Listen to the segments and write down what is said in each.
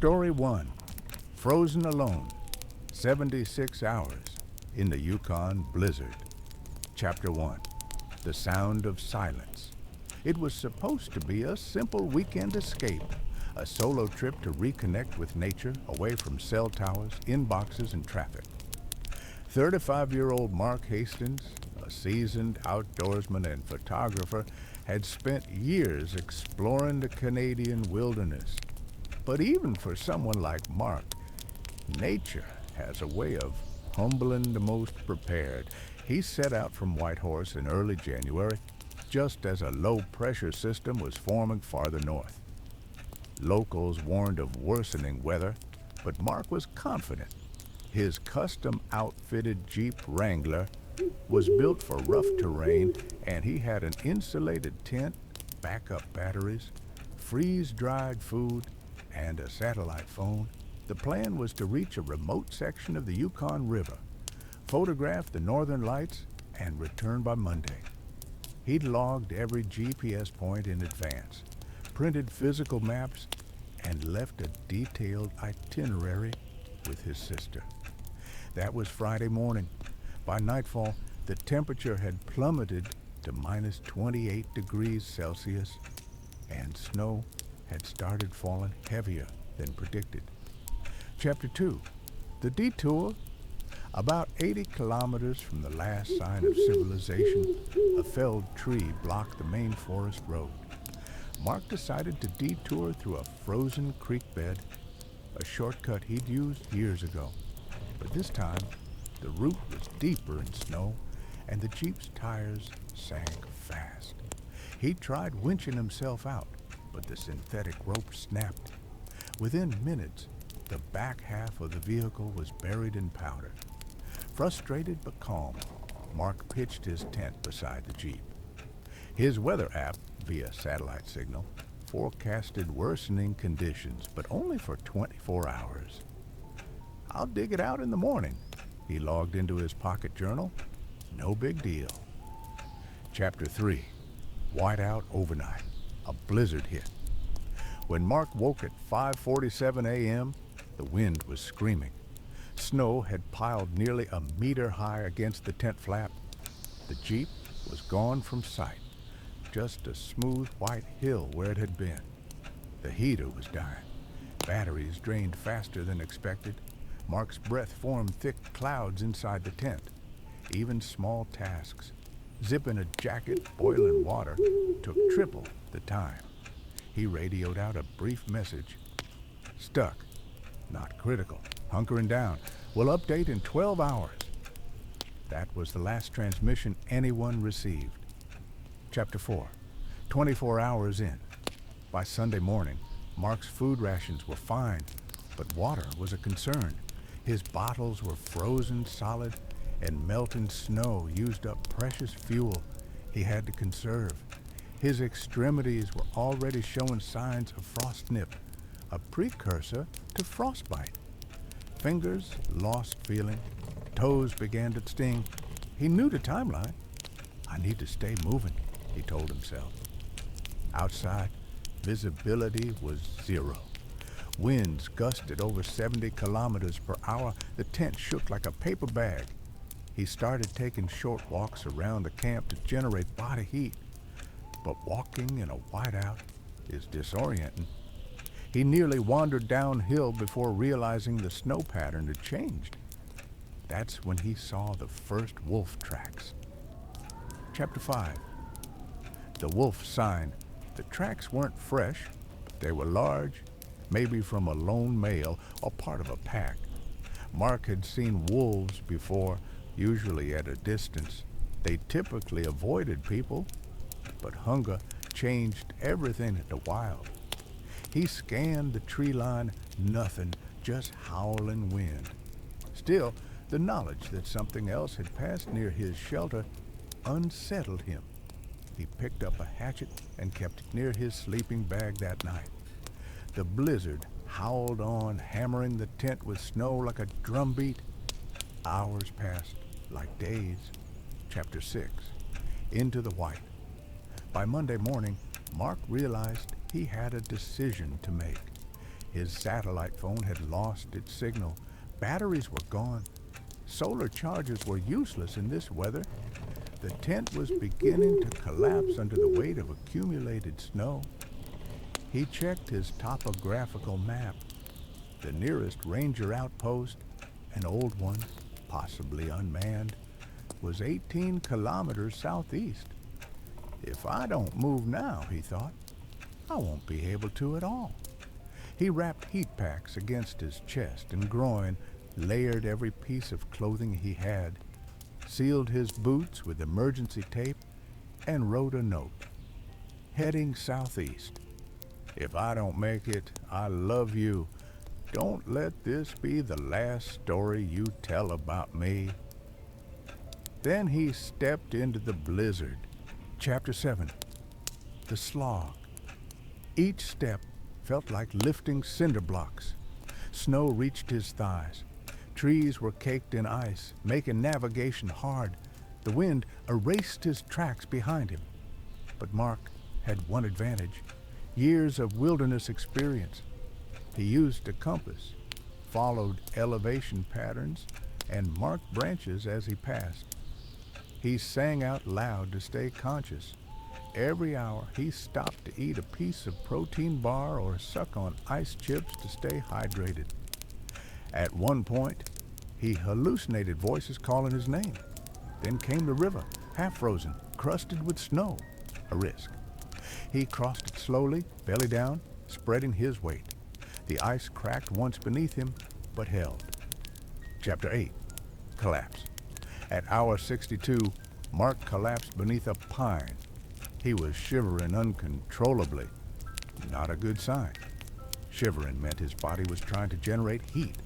Story 1. Frozen Alone. 76 Hours in the Yukon Blizzard. Chapter 1. The Sound of Silence. It was supposed to be a simple weekend escape, a solo trip to reconnect with nature away from cell towers, inboxes, and traffic. 35-year-old Mark Hastings, a seasoned outdoorsman and photographer, had spent years exploring the Canadian wilderness. But even for someone like Mark, nature has a way of humbling the most prepared. He set out from Whitehorse in early January, just as a low-pressure system was forming farther north. Locals warned of worsening weather, but Mark was confident. His custom-outfitted Jeep Wrangler was built for rough terrain, and he had an insulated tent, backup batteries, freeze-dried food, and a satellite phone. The plan was to reach a remote section of the Yukon River, photograph the northern lights, and return by Monday. He'd logged every GPS point in advance, printed physical maps, and left a detailed itinerary with his sister. That was Friday morning. By nightfall, the temperature had plummeted to minus 28 degrees Celsius, and snow had started falling heavier than predicted. Chapter 2. The Detour. About 80 kilometers from the last sign of civilization, a felled tree blocked the main forest road. Mark decided to detour through a frozen creek bed, a shortcut he'd used years ago. But this time, the route was deeper in snow, and the Jeep's tires sank fast. He tried winching himself out, but the synthetic rope snapped. Within minutes, the back half of the vehicle was buried in powder. Frustrated but calm, Mark pitched his tent beside the Jeep. His weather app, via satellite signal, forecasted worsening conditions, but only for 24 hours. "I'll dig it out in the morning," he logged into his pocket journal. No big deal. Chapter 3. Whiteout overnight. A blizzard hit. When Mark woke at 5:47 a.m., the wind was screaming. Snow had piled nearly a meter high against the tent flap. The Jeep was gone from sight, just a smooth white hill where it had been. The heater was dying. Batteries drained faster than expected. Mark's breath formed thick clouds inside the tent. Even small tasks, zipping a jacket, boiling water, took triple the time. He radioed out a brief message. "Stuck. Not critical. Hunkering down. We'll update in 12 hours." That was the last transmission anyone received. Chapter 4. 24 hours in. By Sunday morning, Mark's food rations were fine, but water was a concern. His bottles were frozen solid, and melting snow used up precious fuel he had to conserve. His extremities were already showing signs of frostnip, a precursor to frostbite. Fingers lost feeling, toes began to sting. He knew the timeline. "I need to stay moving," he told himself. Outside, visibility was zero. Winds gusted over 70 kilometers per hour. The tent shook like a paper bag. He started taking short walks around the camp to generate body heat. But walking in a whiteout is disorienting. He nearly wandered downhill before realizing the snow pattern had changed. That's when he saw the first wolf tracks. Chapter 5. The wolf sign. The tracks weren't fresh, but they were large, maybe from a lone male or part of a pack. Mark had seen wolves before, usually at a distance. They typically avoided people, but hunger changed everything in the wild. He scanned the tree line, nothing, just howling wind. Still, the knowledge that something else had passed near his shelter unsettled him. He picked up a hatchet and kept it near his sleeping bag that night. The blizzard howled on, hammering the tent with snow like a drumbeat. Hours passed like days. Chapter 6. Into the white. By Monday morning, Mark realized he had a decision to make. His satellite phone had lost its signal. Batteries were gone. Solar chargers were useless in this weather. The tent was beginning to collapse under the weight of accumulated snow. He checked his topographical map. The nearest ranger outpost, an old one, possibly unmanned, was 18 kilometers southeast. If I don't move now, he thought, I won't be able to at all. He wrapped heat packs against his chest and groin, layered every piece of clothing he had, sealed his boots with emergency tape, and wrote a note. Heading southeast. If I don't make it, I love you. Don't let this be the last story you tell about me. Then he stepped into the blizzard. Chapter 7. The Slog. Each step felt like lifting cinder blocks. Snow reached his thighs. Trees were caked in ice, making navigation hard. The wind erased his tracks behind him. But Mark had one advantage: years of wilderness experience. He used a compass, followed elevation patterns, and marked branches as he passed. He sang out loud to stay conscious. Every hour he stopped to eat a piece of protein bar or suck on ice chips to stay hydrated. At one point, he hallucinated voices calling his name. Then came the river, half frozen, crusted with snow. A risk. He crossed it slowly, belly down, spreading his weight. The ice cracked once beneath him, but held. Chapter 8. Collapse. At hour 62, Mark collapsed beneath a pine. He was shivering uncontrollably. Not a good sign. Shivering meant his body was trying to generate heat.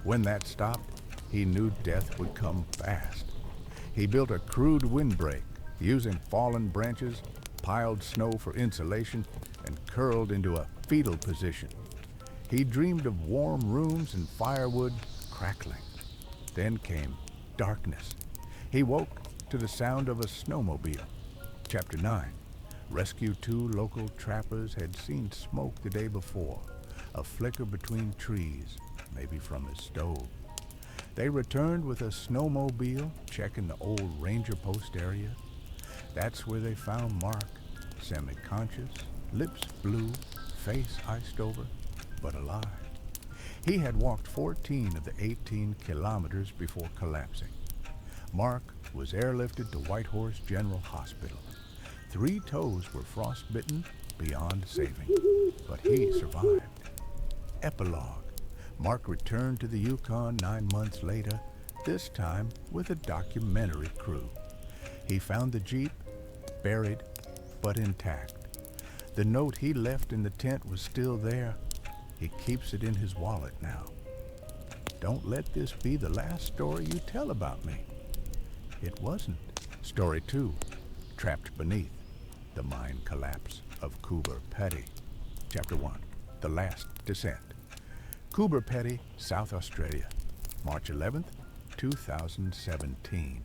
When that stopped, he knew death would come fast. He built a crude windbreak, using fallen branches, piled snow for insulation, and curled into a fetal position. He dreamed of warm rooms and firewood crackling. Then came darkness. He woke to the sound of a snowmobile. Chapter 9. Rescue 2 local trappers had seen smoke the day before, a flicker between trees, maybe from his stove. They returned with a snowmobile, checking the old ranger post area. That's where they found Mark, semi-conscious, lips blue, face iced over, but alive. He had walked 14 of the 18 kilometers before collapsing. Mark was airlifted to Whitehorse General Hospital. 3 toes were frostbitten beyond saving, but he survived. Epilogue. Mark returned to the Yukon 9 months later, this time with a documentary crew. He found the Jeep, buried but intact. The note he left in the tent was still there. He keeps it in his wallet now. Don't let this be the last story you tell about me. It wasn't. Story 2, Trapped Beneath. The Mine Collapse of Coober Pedy. Chapter 1, The Last Descent. Coober Pedy, South Australia, March 11th, 2017.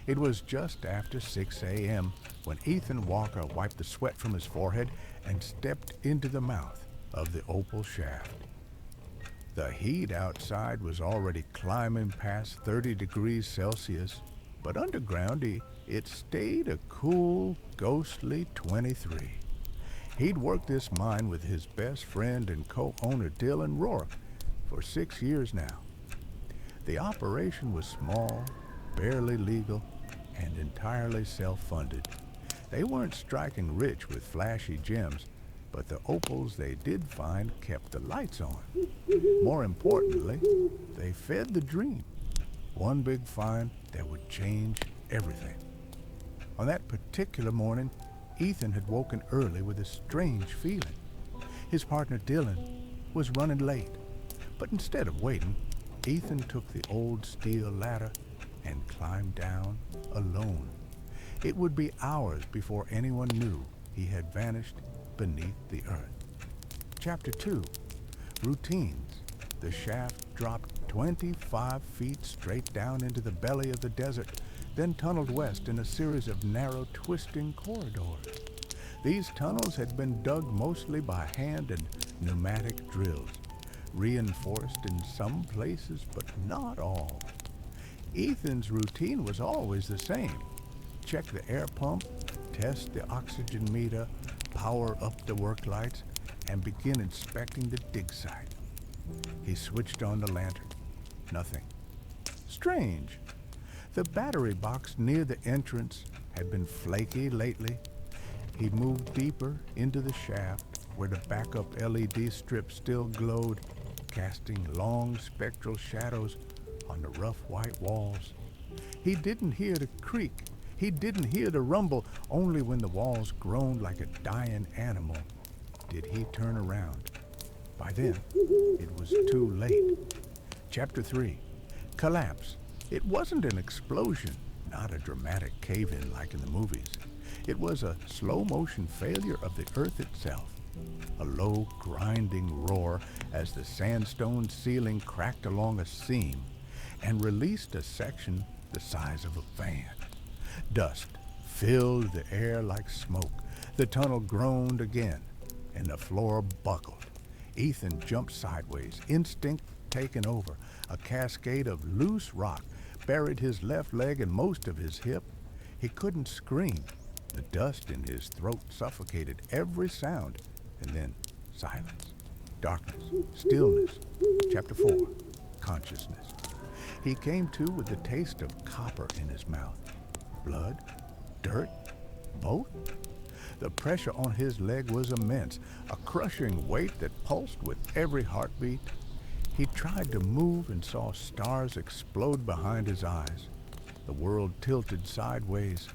It was just after 6 a.m. when Ethan Walker wiped the sweat from his forehead and stepped into the mouth of the opal shaft. The heat outside was already climbing past 30 degrees Celsius, but underground it stayed a cool, ghostly 23. He'd worked this mine with his best friend and co-owner Dylan Rourke for 6 years now. The operation was small, barely legal, and entirely self-funded. They weren't striking rich with flashy gems, but the opals they did find kept the lights on. More importantly, they fed the dream. One big find that would change everything. On that particular morning, Ethan had woken early with a strange feeling. His partner Dylan was running late, but instead of waiting, Ethan took the old steel ladder and climbed down alone. It would be hours before anyone knew he had vanished beneath the earth. Chapter 2, Routines. The shaft dropped 25 feet straight down into the belly of the desert, then tunneled west in a series of narrow, twisting corridors. These tunnels had been dug mostly by hand and Pneumatic drills, reinforced in some places but not all. Ethan's routine was always the same. Check the air pump, test the oxygen meter, power up the work lights, and begin inspecting the dig site. He switched on the lantern. Nothing. Strange. The battery box near the entrance had been flaky lately. He moved deeper into the shaft where the backup LED strip still glowed, casting long spectral shadows on the rough white walls. He didn't hear the creak. He didn't hear the rumble. Only when the walls groaned like a dying animal did he turn around. By then, it was too late. Chapter 3. Collapse. It wasn't an explosion, not a dramatic cave-in like in the movies. It was a slow-motion failure of the earth itself. A low, grinding roar as the sandstone ceiling cracked along a seam and released a section the size of a fan. Dust filled the air like smoke. The tunnel groaned again, and the floor buckled. Ethan jumped sideways, instinct taken over. A cascade of loose rock buried his left leg and most of his hip. He couldn't scream. The dust in his throat suffocated every sound. And then silence, darkness, stillness. Chapter 4. Consciousness. He came to with the taste of copper in his mouth. Blood? Dirt? Both? The pressure on his leg was immense, a crushing weight that pulsed with every heartbeat. He tried to move and saw stars explode behind his eyes. The world tilted sideways.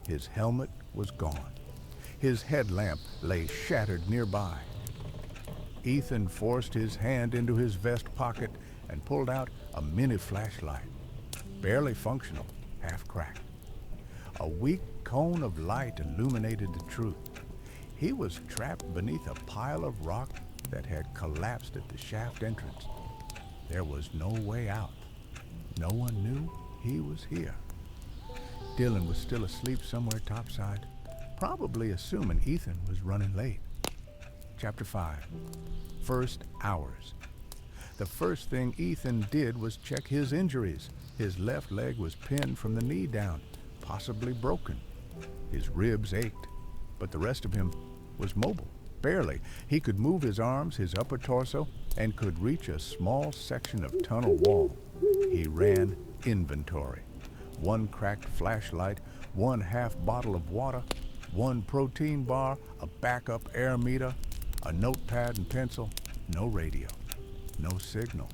His helmet was gone. His headlamp lay shattered nearby. Ethan forced his hand into his vest pocket and pulled out a mini flashlight, barely functional, half cracked. A weak cone of light illuminated the truth. He was trapped beneath a pile of rock that had collapsed at the shaft entrance. There was no way out. No one knew he was here. Dylan was still asleep somewhere topside, probably assuming Ethan was running late. Chapter 5. First hours. The first thing Ethan did was check his injuries. His left leg was pinned from the knee down, possibly broken. His ribs ached, but the rest of him was mobile, barely. He could move his arms, his upper torso, and could reach a small section of tunnel wall. He ran inventory. 1 cracked flashlight, 1 half bottle of water, 1 protein bar, a backup air meter, a notepad and pencil, no radio, no signal.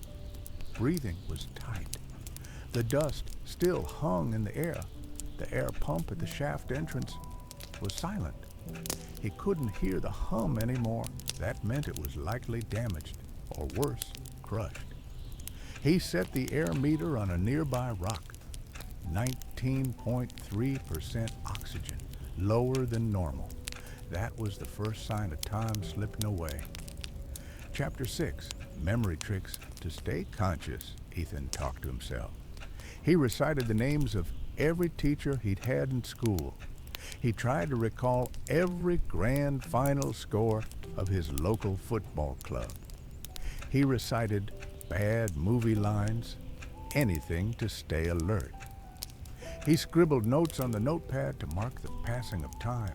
Breathing was tight. The dust still hung in the air. The air pump at the shaft entrance was silent. He couldn't hear the hum anymore. That meant it was likely damaged, or worse, crushed. He set the air meter on a nearby rock. 19.3% oxygen, lower than normal. That was the first sign of time slipping away. Chapter 6. Memory tricks to stay conscious, Ethan talked to himself. He recited the names of every teacher he'd had in school. He tried to recall every grand final score of his local football club. He recited bad movie lines, anything to stay alert. He scribbled notes on the notepad to mark the passing of time.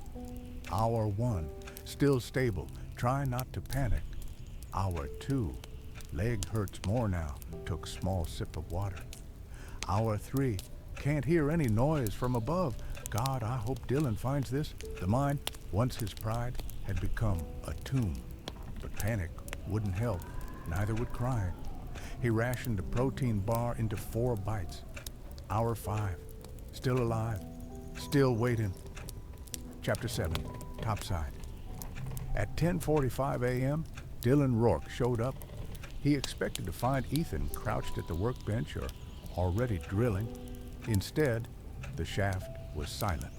Hour 1, still stable, try not to panic. Hour 2, leg hurts more now, took small sip of water. Hour 3, can't hear any noise from above. God, I hope Dylan finds this. The mind, once his pride, had become a tomb. But panic wouldn't help, neither would crying. He rationed a protein bar into 4 bites. Hour 5, still alive, still waiting. Chapter 7, topside. At 10:45 a.m., Dylan Rourke showed up. He expected to find Ethan crouched at the workbench or already drilling. Instead, the shaft was silent.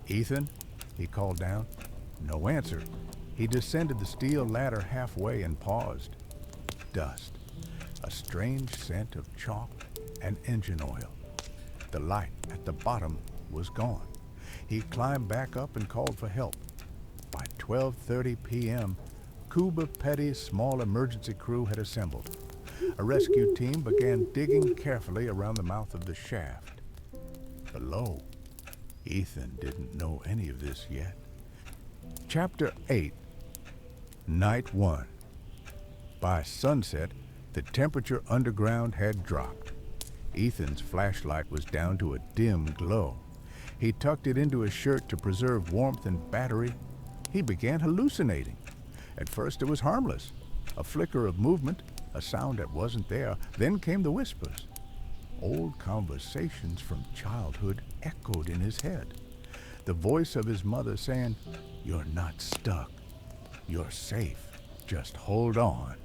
"Ethan?" he called down. No answer. He descended the steel ladder halfway and paused. Dust. A strange scent of chalk and engine oil. The light at the bottom was gone. He climbed back up and called for help. By 12:30 p.m., Cuba Petty's small emergency crew had assembled. A rescue team began digging carefully around the mouth of the shaft. Below, Ethan didn't know any of this yet. Chapter 8, Night 1. By sunset, the temperature underground had dropped. Ethan's flashlight was down to a dim glow. He tucked it into his shirt to preserve warmth and battery. He began hallucinating. At first it was harmless. A flicker of movement, a sound that wasn't there. Then came the whispers. Old conversations from childhood echoed in his head. The voice of his mother saying, "You're not stuck. You're safe. Just hold on."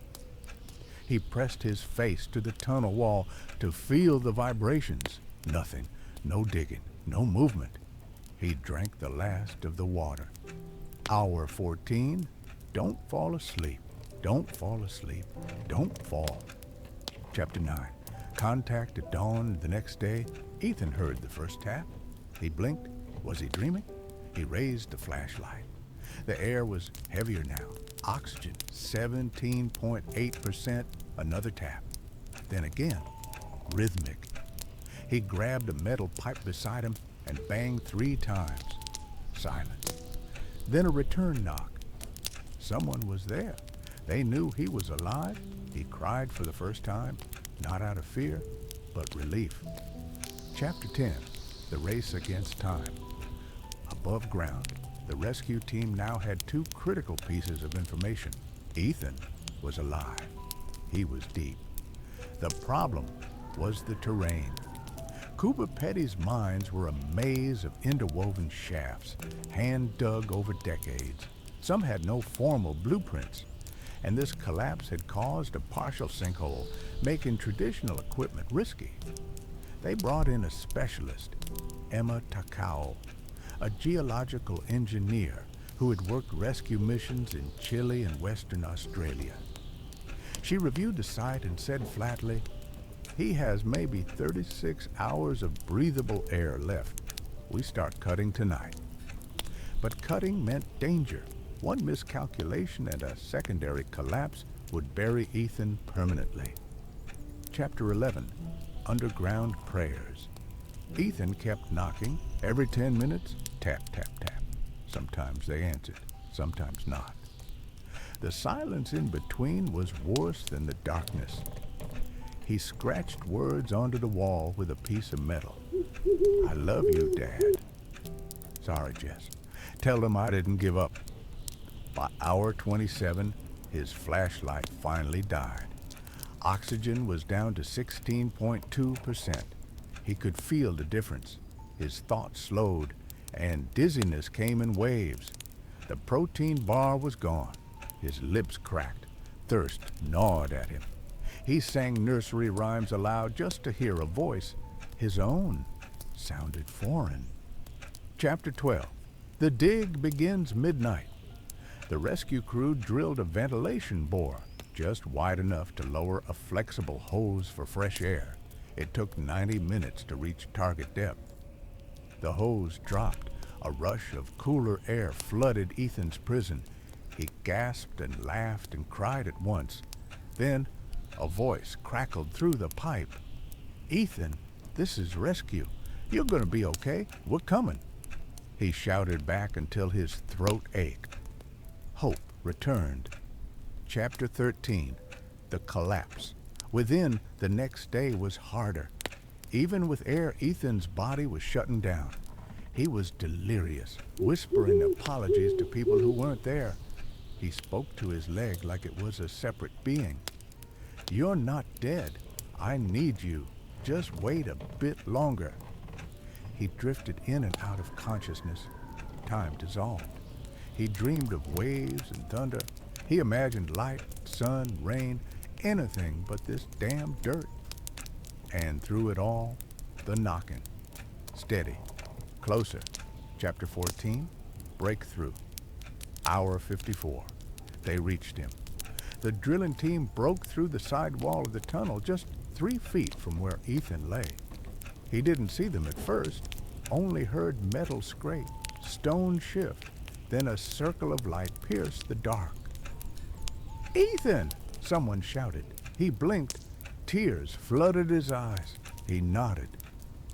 He pressed his face to the tunnel wall to feel the vibrations. Nothing. No digging. No movement. He drank the last of the water. Hour 14. Don't fall asleep. Don't fall asleep. Don't fall. Chapter 9. Contact at dawn the next day. Ethan heard the first tap. He blinked. Was he dreaming? He raised the flashlight. The air was heavier now. Oxygen, 17.8%. Another tap. Then again, rhythmic. He grabbed a metal pipe beside him and banged 3 times. Silence. Then a return knock. Someone was there. They knew he was alive. He cried for the first time, not out of fear, but relief. Chapter 10, The Race Against Time. Above ground, the rescue team now had 2 critical pieces of information. Ethan was alive. He was deep. The problem was the terrain. Cuba Petty's mines were a maze of interwoven shafts, hand-dug over decades. Some had no formal blueprints, and this collapse had caused a partial sinkhole, making traditional equipment risky. They brought in a specialist, Emma Takao, a geological engineer who had worked rescue missions in Chile and Western Australia. She reviewed the site and said flatly, "He has maybe 36 hours of breathable air left. We start cutting tonight." But cutting meant danger. One miscalculation and a secondary collapse would bury Ethan permanently. Chapter 11, Underground Prayers. Ethan kept knocking. Every 10 minutes, tap, tap, tap. Sometimes they answered, sometimes not. The silence in between was worse than the darkness. He scratched words onto the wall with a piece of metal. "I love you, Dad." "Sorry, Jess. Tell them I didn't give up." By hour 27, his flashlight finally died. Oxygen was down to 16.2%. He could feel the difference. His thoughts slowed, and dizziness came in waves. The protein bar was gone. His lips cracked. Thirst gnawed at him. He sang nursery rhymes aloud just to hear a voice. His own sounded foreign. Chapter 12. The dig begins midnight. The rescue crew drilled a ventilation bore, just wide enough to lower a flexible hose for fresh air. It took 90 minutes to reach target depth. The hose dropped. A rush of cooler air flooded Ethan's prison. He gasped and laughed and cried at once. Then a voice crackled through the pipe. "Ethan, this is rescue. You're gonna be okay. We're coming." He shouted back until his throat ached. Hope returned. Chapter 13, The Collapse. Within, the next day was harder. Even with air, Ethan's body was shutting down. He was delirious, whispering apologies to people who weren't there. He spoke to his leg like it was a separate being. "You're not dead. I need you. Just wait a bit longer." He drifted in and out of consciousness. Time dissolved. He dreamed of waves and thunder. He imagined light, sun, rain, anything but this damn dirt. And through it all, the knocking. Steady. Closer. Chapter 14, Breakthrough. Hour 54. They reached him. The drilling team broke through the side wall of the tunnel just 3 feet from where Ethan lay. He didn't see them at first, only heard metal scrape, stone shift, then a circle of light pierced the dark. "Ethan!" someone shouted. He blinked. Tears flooded his eyes. He nodded.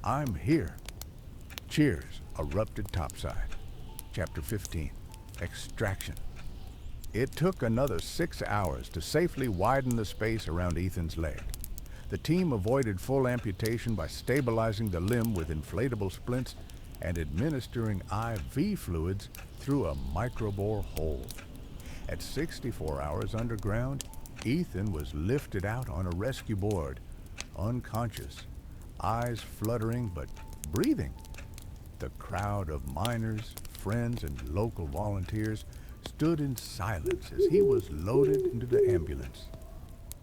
"I'm here." Cheers erupted topside. Chapter 15. Extraction. It took another 6 hours to safely widen the space around Ethan's leg. The team avoided full amputation by stabilizing the limb with inflatable splints and administering IV fluids through a microbore hole. At 64 hours underground, Ethan was lifted out on a rescue board, unconscious, eyes fluttering but breathing. The crowd of miners, friends, and local volunteers stood in silence as he was loaded into the ambulance.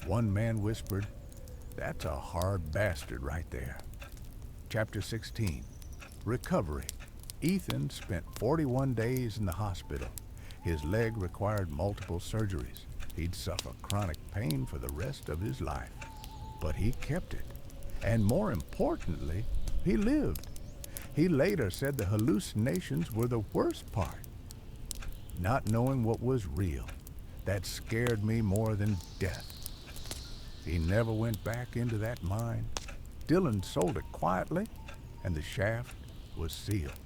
One man whispered, "That's a hard bastard right there." Chapter 16. Recovery. Ethan spent 41 days in the hospital. His leg required multiple surgeries. He'd suffer chronic pain for the rest of his life. But he kept it. And more importantly, he lived. He later said the hallucinations were the worst part. Not knowing what was real, that scared me more than death. He never went back into that mine. Dylan sold it quietly, and the shaft was sealed.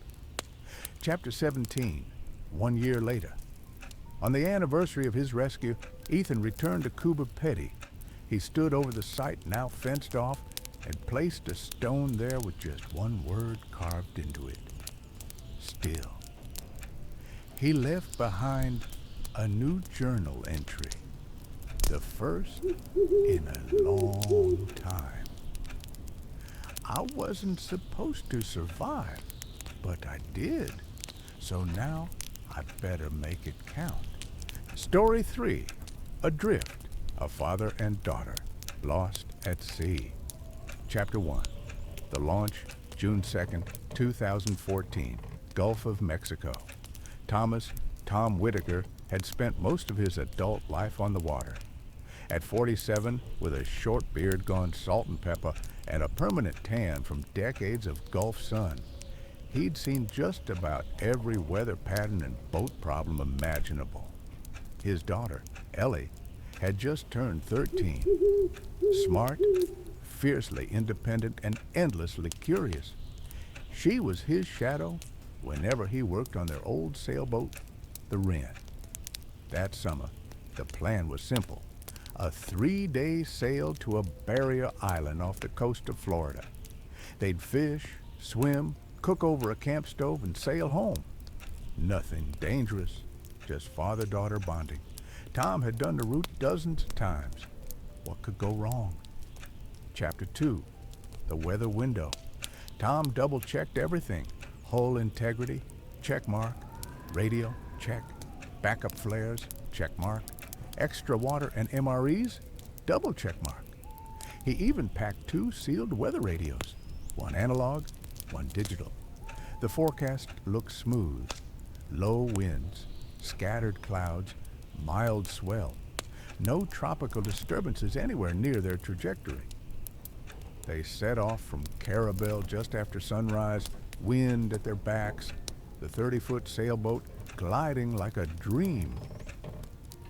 Chapter 17. 1 year later. On the anniversary of his rescue, Ethan returned to Cuba Petty. He stood over the site, now fenced off, and placed a stone there with just one word carved into it. Still. He left behind a new journal entry. The first in a long time. I wasn't supposed to survive, but I did. So now I better make it count. Story 3. Adrift. A father and daughter. Lost at sea. Chapter 1. The launch, June 2nd, 2014. Gulf of Mexico. Tom Whitaker had spent most of his adult life on the water. At 47, with a short beard gone salt and pepper and a permanent tan from decades of Gulf sun, he'd seen just about every weather pattern and boat problem imaginable. His daughter, Ellie, had just turned 13. Smart, fiercely independent, and endlessly curious. She was his shadow whenever he worked on their old sailboat, the Wren. That summer, the plan was simple. A 3-day sail to a barrier island off the coast of Florida. They'd fish, swim, cook over a camp stove, and sail home. Nothing dangerous, just father-daughter bonding. Tom had done the route dozens of times. What could go wrong? Chapter 2. The weather window. Tom double-checked everything. Hull integrity, check mark. Radio, check. Backup flares, check mark. Extra water and MREs, double check mark. He even packed 2 sealed weather radios, one analog, one digital. The forecast looked smooth. Low winds, scattered clouds, mild swell. No tropical disturbances anywhere near their trajectory. They set off from Carabel just after sunrise, wind at their backs, the 30-foot sailboat gliding like a dream.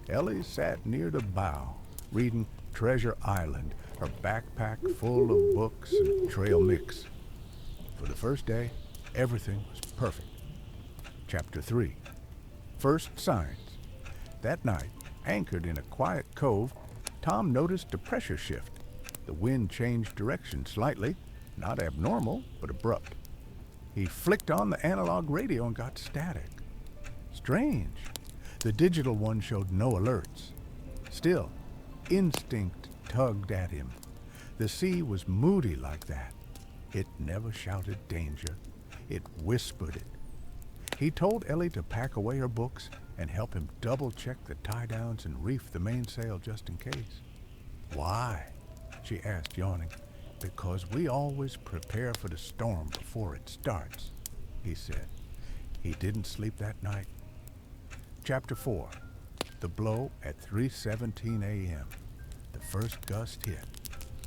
Ellie sat near the bow, reading Treasure Island, her backpack full of books and trail mix. For the first day, everything was perfect. Chapter 3. First signs. That night, anchored in a quiet cove, Tom noticed a pressure shift. The wind changed direction slightly, not abnormal, but abrupt. He flicked on the analog radio and got static. Strange. The digital one showed no alerts. Still, instinct tugged at him. The sea was moody like that. It never shouted danger. It whispered it. He told Ellie to pack away her books and help him double-check the tie-downs and reef the mainsail just in case. "Why?" she asked, yawning. "Because we always prepare for the storm before it starts," he said. He didn't sleep that night. Chapter 4. The blow at 3:17 a.m. The first gust hit,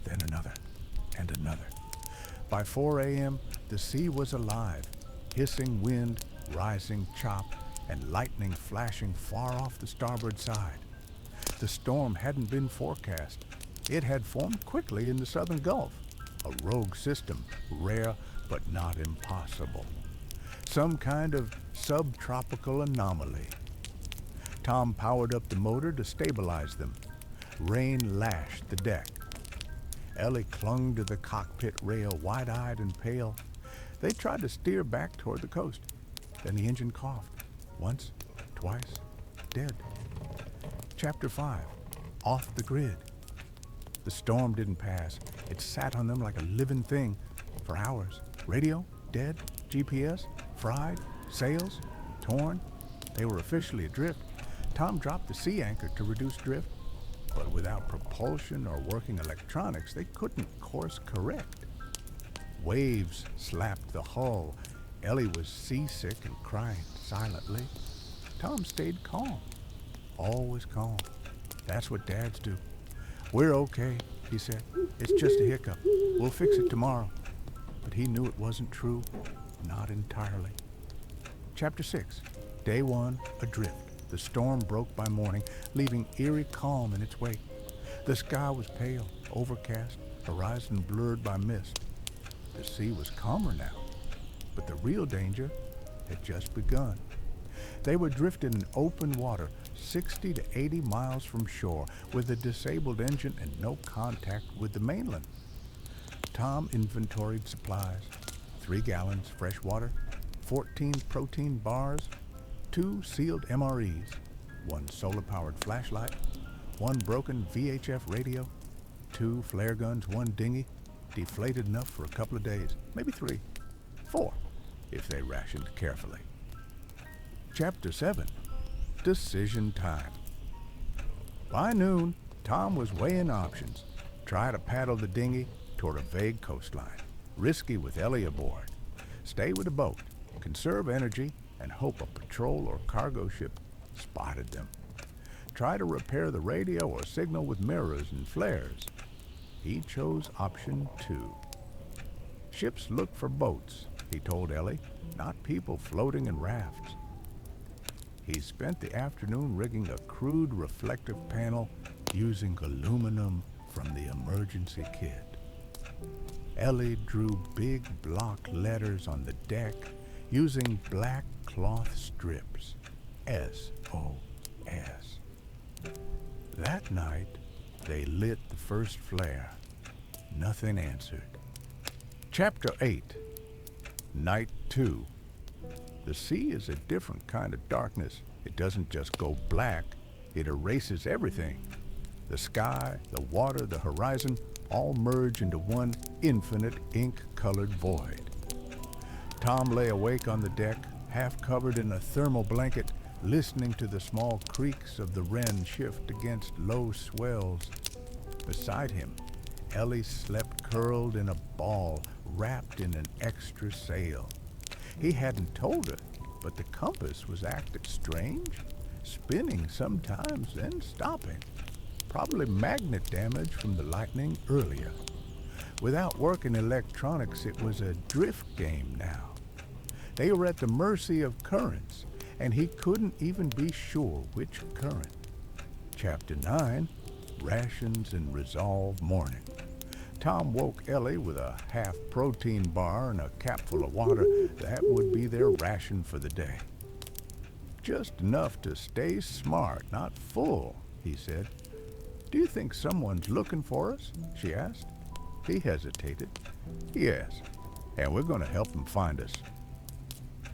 then another, and another. By 4 a.m., the sea was alive, hissing wind, rising chop, and lightning flashing far off the starboard side. The storm hadn't been forecast. It had formed quickly in the southern Gulf, a rogue system, rare but not impossible. Some kind of subtropical anomaly. Tom powered up the motor to stabilize them. Rain lashed the deck. Ellie clung to the cockpit rail, wide-eyed and pale. They tried to steer back toward the coast. Then the engine coughed. Once, twice, dead. Chapter 5. Off the grid. The storm didn't pass. It sat on them like a living thing for hours. Radio, dead. GPS, fried. Sails, torn. They were officially adrift. Tom dropped the sea anchor to reduce drift, but without propulsion or working electronics, they couldn't course correct. Waves slapped the hull. Ellie was seasick and crying silently. Tom stayed calm. Always calm. That's what dads do. "We're okay," he said. "It's just a hiccup. We'll fix it tomorrow." But he knew it wasn't true. Not entirely. Chapter 6. Day 1, adrift. The storm broke by morning, leaving eerie calm in its wake. The sky was pale, overcast, horizon blurred by mist. The sea was calmer now, but the real danger had just begun. They were drifting in open water, 60 to 80 miles from shore, with a disabled engine and no contact with the mainland. Tom inventoried supplies: 3 gallons fresh water, 14 protein bars, 2 sealed MREs, 1 solar-powered flashlight, 1 broken VHF radio, 2 flare guns, 1 dinghy, deflated enough for a couple of days, maybe 3, 4, if they rationed carefully. Chapter 7. Decision time. By noon, Tom was weighing options. Try to paddle the dinghy toward a vague coastline, risky with Ellie aboard. Stay with the boat, conserve energy, and hope a patrol or cargo ship spotted them. Try to repair the radio or signal with mirrors and flares. He chose option 2. Ships look for boats, he told Ellie, not people floating in rafts. He spent the afternoon rigging a crude reflective panel using aluminum from the emergency kit. Ellie drew big block letters on the deck using black cloth strips. SOS. That night, they lit the first flare. Nothing answered. Chapter 8. Night 2. The sea is a different kind of darkness. It doesn't just go black, it erases everything. The sky, the water, the horizon, all merge into one infinite ink-colored void. Tom lay awake on the deck, half covered in a thermal blanket, listening to the small creaks of the Wren shift against low swells. Beside him, Ellie slept curled in a ball, wrapped in an extra sail. He hadn't told her, but the compass was acting strange, spinning sometimes, then stopping. Probably magnet damage from the lightning earlier. Without working electronics, it was a drift game now. They were at the mercy of currents, and he couldn't even be sure which current. Chapter 9, Rations and Resolve Morning. Tom woke Ellie with a half-protein bar and a capful of water. That would be their ration for the day. "Just enough to stay smart, not full," he said. "Do you think someone's looking for us?" she asked. He hesitated. "Yes, and we're going to help them find us."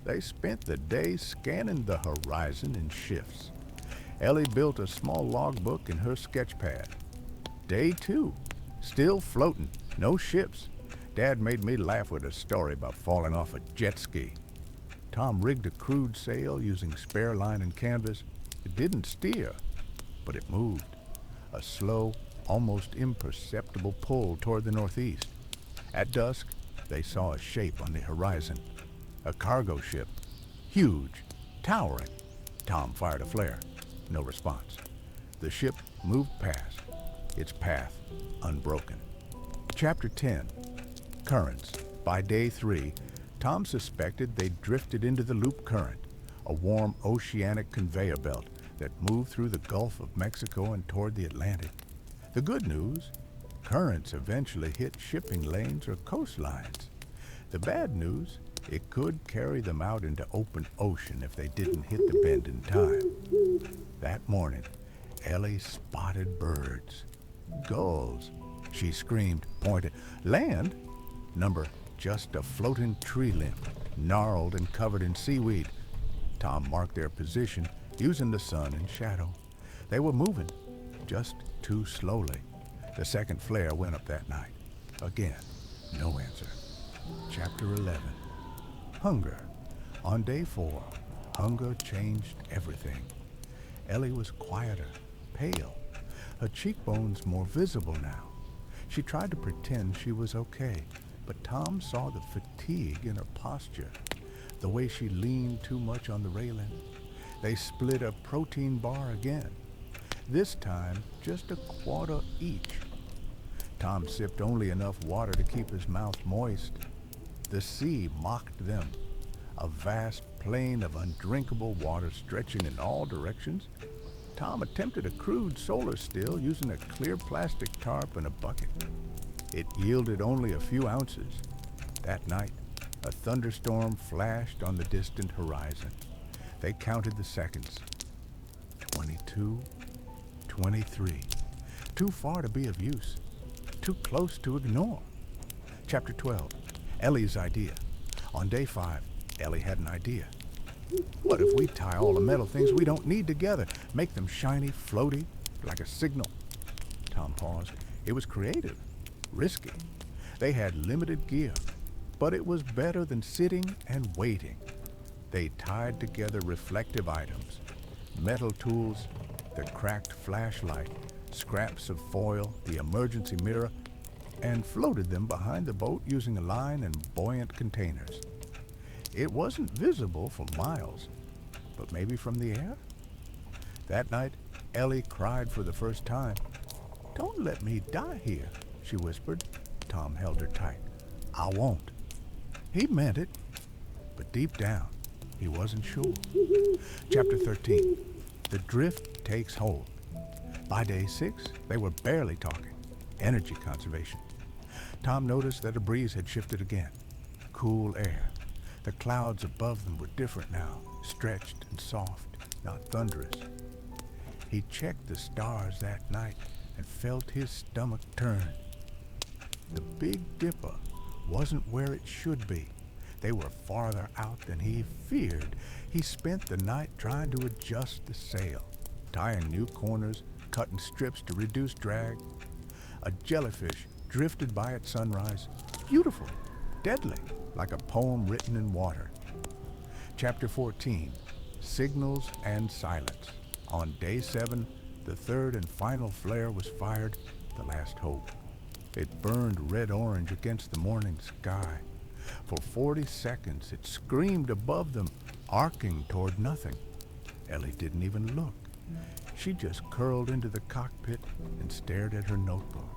They spent the day scanning the horizon in shifts. Ellie built a small logbook in her sketch pad. Day 2. Still floating, no ships. Dad made me laugh with a story about falling off a jet ski. Tom rigged a crude sail using spare line and canvas. It didn't steer, but it moved. A slow, almost imperceptible pull toward the northeast. At dusk, they saw a shape on the horizon. A cargo ship. Huge, towering. Tom fired a flare. No response. The ship moved past, its path unbroken. Chapter 10. Currents. By day 3, Tom suspected they'd drifted into the loop current, a warm oceanic conveyor belt, that moved through the Gulf of Mexico and toward the Atlantic. The good news, currents eventually hit shipping lanes or coastlines. The bad news, it could carry them out into open ocean if they didn't hit the bend in time. That morning, Ellie spotted birds. Gulls, she screamed, pointed. Land? Number, just a floating tree limb, gnarled and covered in seaweed. Tom marked their position using the sun and shadow. They were moving, just too slowly. The second flare went up that night. Again, no answer. Chapter 11. Hunger. On day 4, hunger changed everything. Ellie was quieter, pale, her cheekbones more visible now. She tried to pretend she was okay, but Tom saw the fatigue in her posture, the way she leaned too much on the railing. They split a protein bar again, this time just a quarter each. Tom sipped only enough water to keep his mouth moist. The sea mocked them, a vast plain of undrinkable water stretching in all directions. Tom attempted a crude solar still using a clear plastic tarp and a bucket. It yielded only a few ounces. That night, a thunderstorm flashed on the distant horizon. They counted the seconds. 22, 23. Too far to be of use. Too close to ignore. Chapter 12. Ellie's idea. On day 5, Ellie had an idea. What if we tie all the metal things we don't need together, make them shiny, floaty, like a signal? Tom paused. It was creative, risky. They had limited gear, but it was better than sitting and waiting. They tied together reflective items, metal tools, the cracked flashlight, scraps of foil, the emergency mirror, and floated them behind the boat using a line and buoyant containers. It wasn't visible for miles, but maybe from the air? That night, Ellie cried for the first time. "Don't let me die here," she whispered. Tom held her tight. "I won't." He meant it, but deep down, he wasn't sure. Chapter 13. The drift takes hold. By day 6, they were barely talking. Energy conservation. Tom noticed that a breeze had shifted again. Cool air. The clouds above them were different now, stretched and soft, not thunderous. He checked the stars that night and felt his stomach turn. The Big Dipper wasn't where it should be. They were farther out than he feared. He spent the night trying to adjust the sail, tying new corners, cutting strips to reduce drag. A jellyfish drifted by at sunrise, beautiful, deadly, like a poem written in water. Chapter 14. Signals and silence. On day 7, the third and final flare was fired, the last hope. It burned red-orange against the morning sky. For 40 seconds, it screamed above them, arcing toward nothing. Ellie didn't even look. She just curled into the cockpit and stared at her notebook.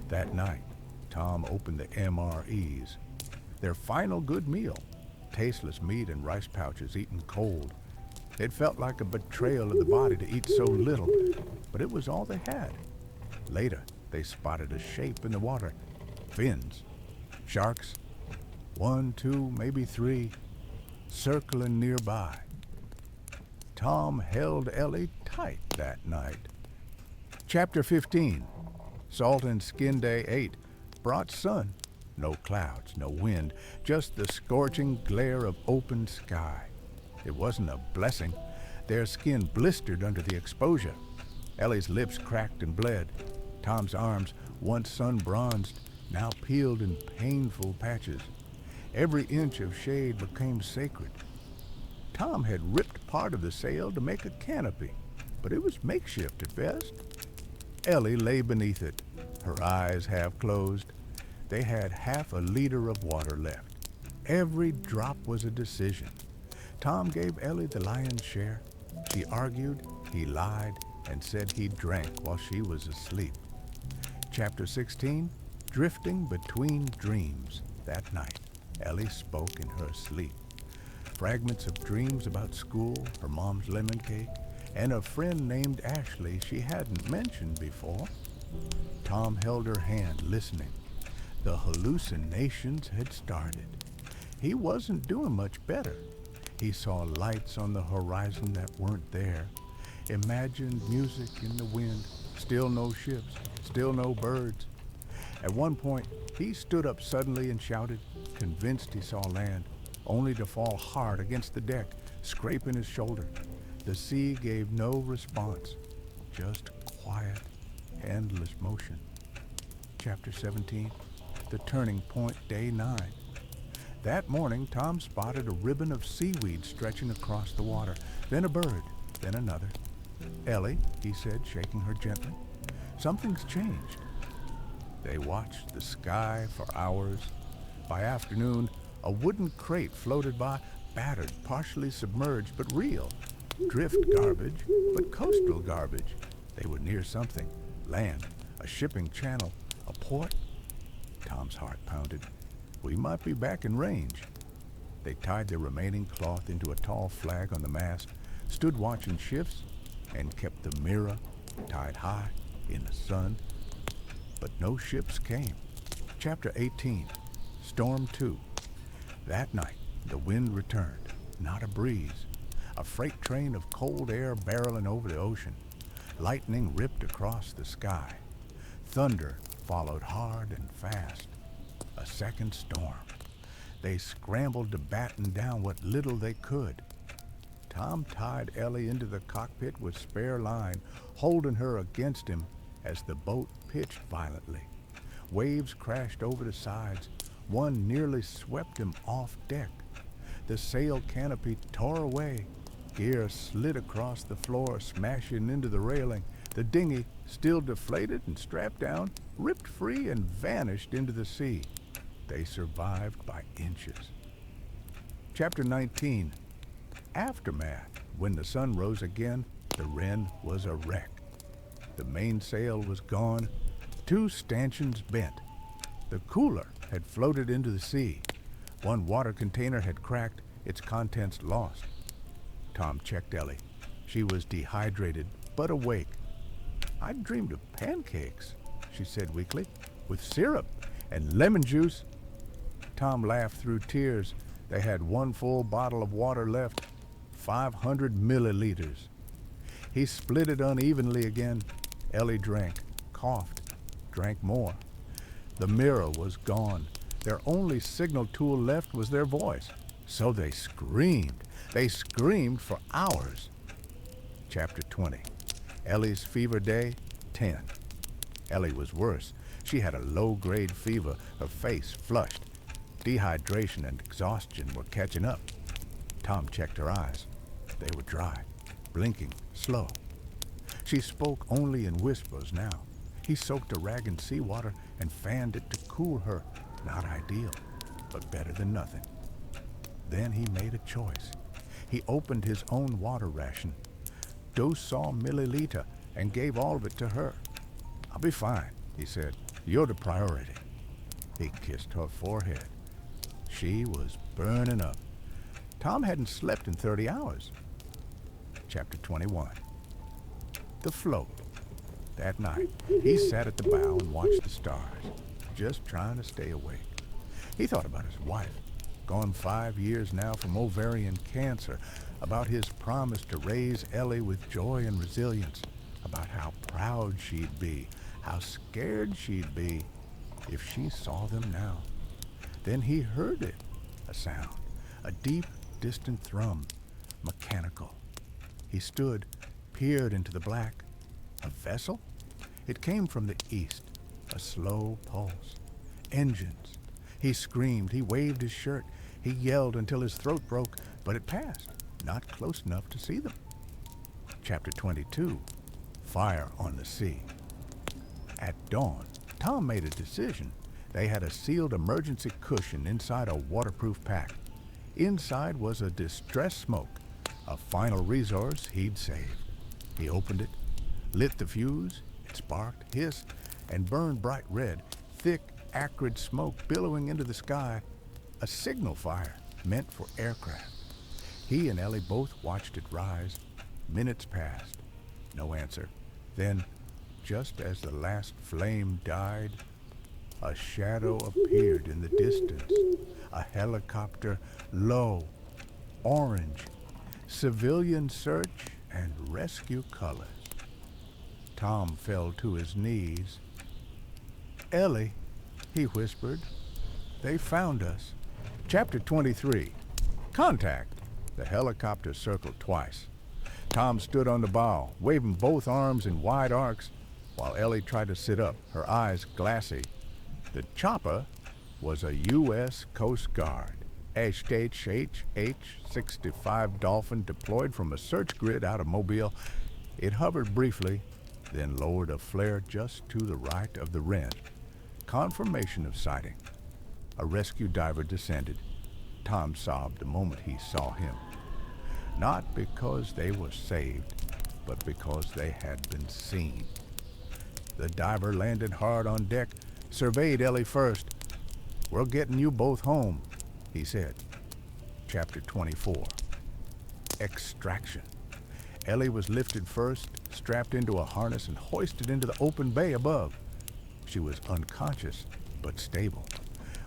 That night, Tom opened the MREs. Their final good meal, tasteless meat and rice pouches eaten cold. It felt like a betrayal of the body to eat so little, but it was all they had. Later, they spotted a shape in the water. Fins. Sharks. 1, 2, maybe 3, circling nearby. Tom held Ellie tight that night. Chapter 15. Salt and Skin Day 8 brought sun. No clouds, no wind, just the scorching glare of open sky. It wasn't a blessing. Their skin blistered under the exposure. Ellie's lips cracked and bled. Tom's arms, once sun-bronzed, now peeled in painful patches. Every inch of shade became sacred. Tom had ripped part of the sail to make a canopy, but it was makeshift at best. Ellie lay beneath it, her eyes half closed. They had half a liter of water left. Every drop was a decision. Tom gave Ellie the lion's share. She argued, he lied, and said he drank while she was asleep. Chapter 16. Drifting Between Dreams. That night, Ellie spoke in her sleep. Fragments of dreams about school, her mom's lemon cake, and a friend named Ashley she hadn't mentioned before. Tom held her hand, listening. The hallucinations had started. He wasn't doing much better. He saw lights on the horizon that weren't there, imagined music in the wind, still no ships, still no birds. At one point, he stood up suddenly and shouted, convinced he saw land, only to fall hard against the deck, scraping his shoulder. The sea gave no response, just quiet, endless motion. Chapter 17, The Turning Point, Day 9. That morning, Tom spotted a ribbon of seaweed stretching across the water, then a bird, then another. Ellie, he said, shaking her gently, something's changed. They watched the sky for hours. By afternoon, a wooden crate floated by, battered, partially submerged, but real. Drift garbage, but coastal garbage. They were near something. Land, a shipping channel, a port. Tom's heart pounded. We might be back in range. They tied the remaining cloth into a tall flag on the mast, stood watching shifts, and kept the mirror tied high in the sun. But no ships came. Chapter 18, Storm 2. That night, the wind returned, not a breeze. A freight train of cold air barreling over the ocean. Lightning ripped across the sky. Thunder followed hard and fast. A second storm. They scrambled to batten down what little they could. Tom tied Ellie into the cockpit with spare line, holding her against him as the boat pitched violently. Waves crashed over the sides. One nearly swept him off deck. The sail canopy tore away. Gear slid across the floor, smashing into the railing. The dinghy, still deflated and strapped down, ripped free and vanished into the sea. They survived by inches. Chapter 19, Aftermath. When the sun rose again, the Wren was a wreck. The mainsail was gone, 2 stanchions bent. The cooler had floated into the sea. One water container had cracked, its contents lost. Tom checked Ellie. She was dehydrated, but awake. I dreamed of pancakes, she said weakly, with syrup and lemon juice. Tom laughed through tears. They had 1 full bottle of water left, 500 milliliters. He split it unevenly again. Ellie drank, coughed, drank more. The mirror was gone. Their only signal tool left was their voice. So they screamed. They screamed for hours. Chapter 20. Ellie's fever day, 10. Ellie was worse. She had a low-grade fever, her face flushed. Dehydration and exhaustion were catching up. Tom checked her eyes. They were dry, blinking, slow. She spoke only in whispers now. He soaked a rag in seawater and fanned it to cool her. Not ideal, but better than nothing. Then he made a choice. He opened his own water ration, 200 milliliter, and gave all of it to her. I'll be fine, he said. You're the priority. He kissed her forehead. She was burning up. Tom hadn't slept in 30 hours. Chapter 21. The float. That night, he sat at the bow and watched the stars, just trying to stay awake. He thought about his wife, gone 5 years now from ovarian cancer, about his promise to raise Ellie with joy and resilience, about how proud she'd be, how scared she'd be if she saw them now. Then he heard it, a sound, a deep, distant thrum, mechanical. He stood, peered into the black. A vessel? It came from the east, a slow pulse. Engines. He screamed, he waved his shirt, he yelled until his throat broke, but it passed, not close enough to see them. Chapter 22, Fire on the Sea. At dawn, Tom made a decision. They had a sealed emergency cushion inside a waterproof pack. Inside was a distress smoke, a final resource he'd saved. He opened it, lit the fuse. It sparked, hissed, and burned bright red, thick, acrid smoke billowing into the sky, a signal fire meant for aircraft. He and Ellie both watched it rise. Minutes passed. No answer. Then, just as the last flame died, a shadow appeared in the distance. A helicopter, low, orange, civilian search and rescue colors. Tom fell to his knees. "Ellie," he whispered, "they found us." Chapter 23. Contact. The helicopter circled twice. Tom stood on the bow, waving both arms in wide arcs, while Ellie tried to sit up, her eyes glassy. The chopper was a U.S. Coast Guard HHH-65 Dolphin deployed from a search grid out of Mobile. It hovered briefly, then lowered a flare just to the right of the Wren. Confirmation of sighting. A rescue diver descended. Tom sobbed the moment he saw him. Not because they were saved, but because they had been seen. The diver landed hard on deck, surveyed Ellie first. "We're getting you both home," he said. Chapter 24. Extraction. Ellie was lifted first, strapped into a harness, and hoisted into the open bay above. She was unconscious, but stable.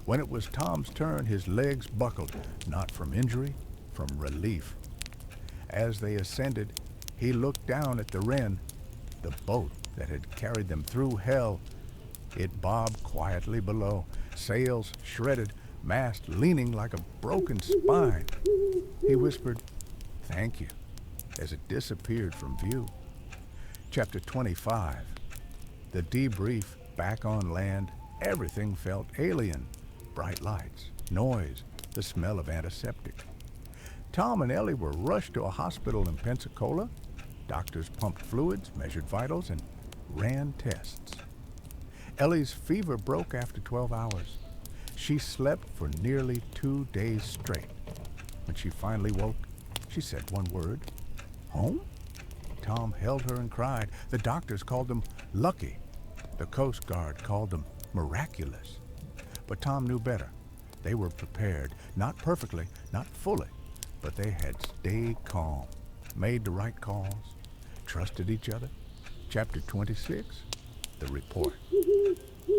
When it was Tom's turn, his legs buckled, not from injury, from relief. As they ascended, he looked down at the Wren, the boat that had carried them through hell. It bobbed quietly below, sails shredded, mast leaning like a broken spine. He whispered, "Thank you," as it disappeared from view. Chapter 25. The debrief. Back on land, everything felt alien. Bright lights, noise, the smell of antiseptic. Tom and Ellie were rushed to a hospital in Pensacola. Doctors pumped fluids, measured vitals, and ran tests. Ellie's fever broke after 12 hours. She slept for nearly 2 days straight. When she finally woke, she said one word, "Home?" Tom held her and cried. The doctors called them lucky. The Coast Guard called them miraculous. But Tom knew better. They were prepared, not perfectly, not fully, but they had stayed calm, made the right calls, trusted each other. Chapter 26. The report.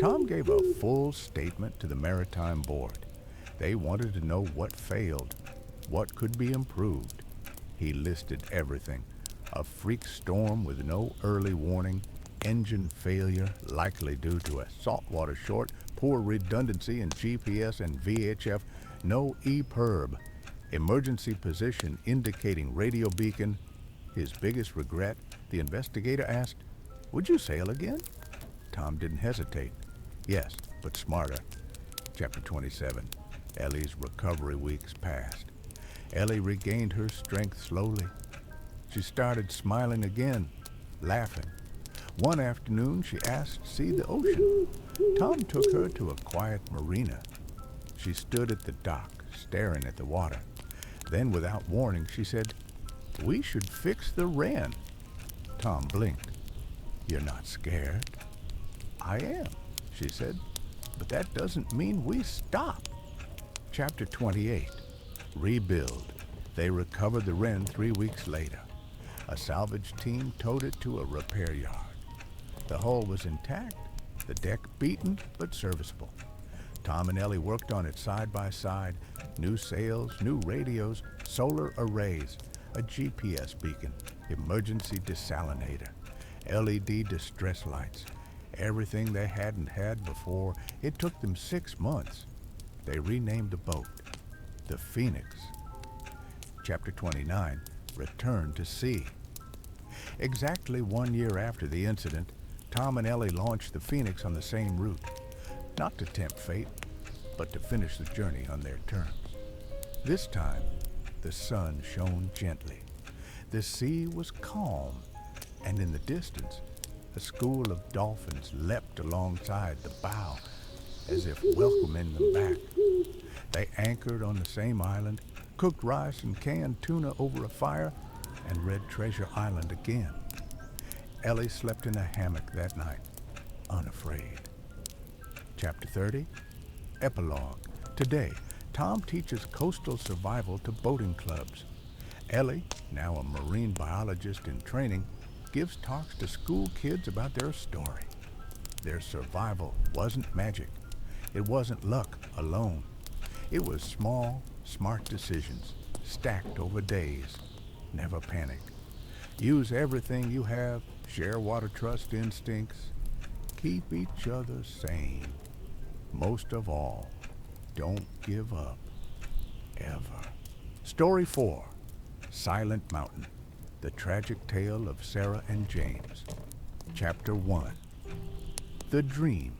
Tom gave a full statement to the Maritime Board. They wanted to know what failed, what could be improved. He listed everything. A freak storm with no early warning, engine failure likely due to a saltwater short, poor redundancy in GPS and VHF, no EPIRB, emergency position indicating radio beacon. His biggest regret, the investigator asked, "Would you sail again?" Tom didn't hesitate. Yes, but smarter. Chapter 27. Ellie's recovery weeks passed. Ellie regained her strength slowly. She started smiling again, laughing. One afternoon, she asked to see the ocean. Tom took her to a quiet marina. She stood at the dock, staring at the water. Then, without warning, she said, "We should fix the Wren." Tom blinked. "You're not scared?" "I am," she said, "but that doesn't mean we stop." Chapter 28. Rebuild. They recovered the Wren 3 weeks later. A salvage team towed it to a repair yard. The hull was intact, the deck beaten but serviceable. Tom and Ellie worked on it side by side. New sails, new radios, solar arrays, a GPS beacon, emergency desalinator, LED distress lights. Everything they hadn't had before. It took them 6 months. They renamed the boat the Phoenix. Chapter 29. Return to sea. Exactly 1 year after the incident, Tom and Ellie launched the Phoenix on the same route. Not to tempt fate, but to finish the journey on their terms. This time, the sun shone gently. The sea was calm, and in the distance, a school of dolphins leapt alongside the bow, as if welcoming them back. They anchored on the same island, cooked rice and canned tuna over a fire, and read Treasure Island again. Ellie slept in a hammock that night, unafraid. Chapter 30. Epilogue. Today, Tom teaches coastal survival to boating clubs. Ellie, now a marine biologist in training, gives talks to school kids about their story. Their survival wasn't magic. It wasn't luck alone. It was small, smart decisions, stacked over days. Never panic. Use everything you have, share water trust instincts, keep each other sane. Most of all, don't give up, ever. Story 4, Silent Mountain, the tragic tale of Sarah and James. Chapter 1, The Dream.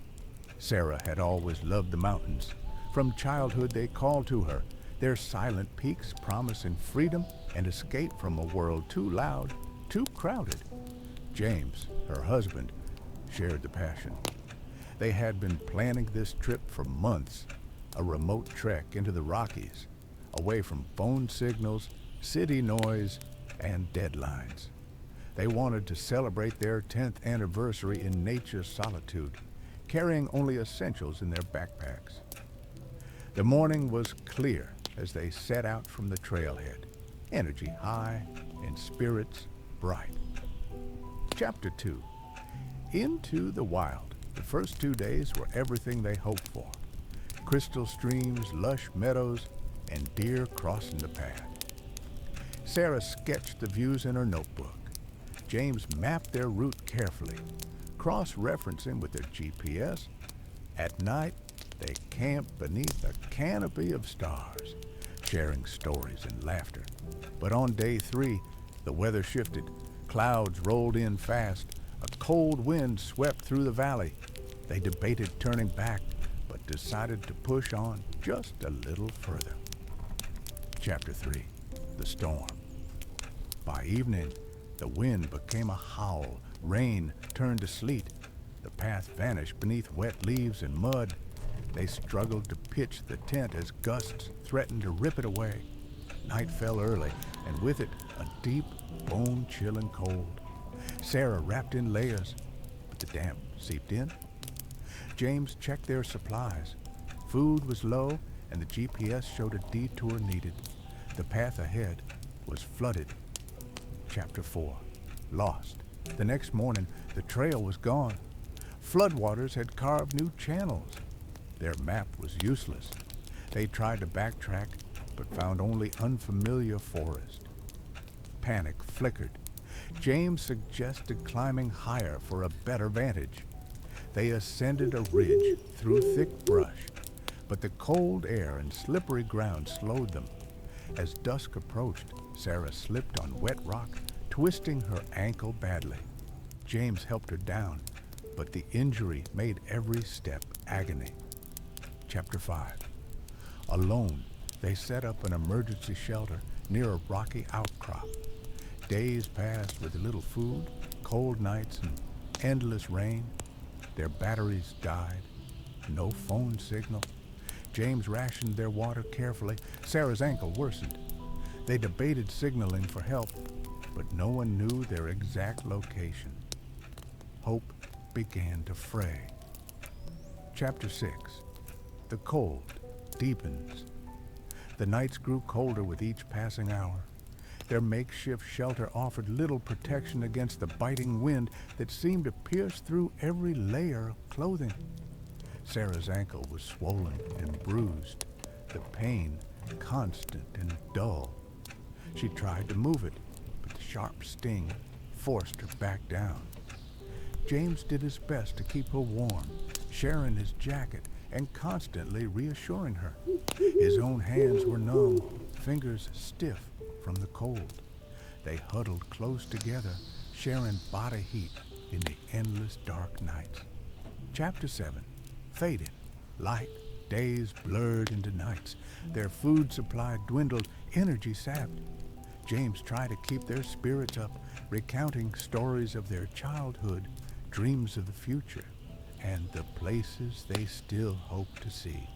Sarah had always loved the mountains. From childhood they called to her, their silent peaks promising freedom and escape from a world too loud, too crowded. James, her husband, shared the passion. They had been planning this trip for months, a remote trek into the Rockies, away from phone signals, city noise, and deadlines. They wanted to celebrate their 10th anniversary in nature's solitude, carrying only essentials in their backpacks. The morning was clear as they set out from the trailhead, energy high and spirits bright. Chapter 2, Into the Wild. The first 2 days were everything they hoped for. Crystal streams, lush meadows, and deer crossing the path. Sarah sketched the views in her notebook. James mapped their route carefully, cross-referencing with their GPS. At night, they camped beneath a canopy of stars, sharing stories and laughter. But on day 3, the weather shifted. Clouds rolled in fast. A cold wind swept through the valley. They debated turning back, but decided to push on just a little further. Chapter 3, The Storm. By evening, the wind became a howl. Rain turned to sleet. The path vanished beneath wet leaves and mud. They struggled to pitch the tent as gusts threatened to rip it away. Night fell early, and with it, a deep, bone-chilling cold. Sarah wrapped in layers, but the damp seeped in. James checked their supplies. Food was low, and the GPS showed a detour needed. The path ahead was flooded. Chapter 4, Lost. The next morning, the trail was gone. Floodwaters had carved new channels. Their map was useless. They tried to backtrack, but found only unfamiliar forest. Panic flickered. James suggested climbing higher for a better vantage. They ascended a ridge through thick brush, but the cold air and slippery ground slowed them. As dusk approached, Sarah slipped on wet rock, twisting her ankle badly. James helped her down, but the injury made every step agony. Chapter 5. Alone, they set up an emergency shelter near a rocky outcrop. Days passed with little food, cold nights, and endless rain. Their batteries died. No phone signal. James rationed their water carefully. Sarah's ankle worsened. They debated signaling for help, but no one knew their exact location. Hope began to fray. Chapter 6. The cold deepens. The nights grew colder with each passing hour. Their makeshift shelter offered little protection against the biting wind that seemed to pierce through every layer of clothing. Sarah's ankle was swollen and bruised, the pain constant and dull. She tried to move it, but the sharp sting forced her back down. James did his best to keep her warm, sharing his jacket and constantly reassuring her. His own hands were numb, fingers stiff from the cold. They huddled close together, sharing body heat in the endless dark nights. Chapter 7. Faded. Light. Days blurred into nights. Their food supply dwindled, energy sapped. James tried to keep their spirits up, recounting stories of their childhood, dreams of the future, and the places they still hoped to see.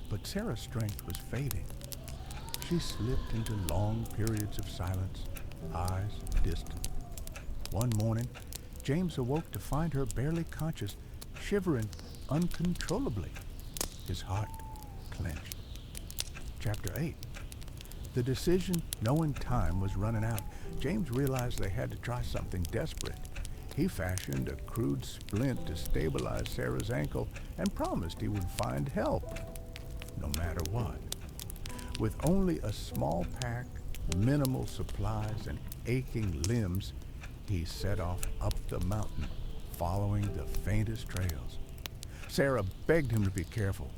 But Sarah's strength was fading. She slipped into long periods of silence, eyes distant. One morning, James awoke to find her barely conscious, shivering uncontrollably. His heart clenched. Chapter 8. The decision, knowing time was running out, James realized they had to try something desperate. He fashioned a crude splint to stabilize Sarah's ankle and promised he would find help, no matter what. With only a small pack, minimal supplies, and aching limbs, he set off up the mountain, following the faintest trails. Sarah begged him to be careful.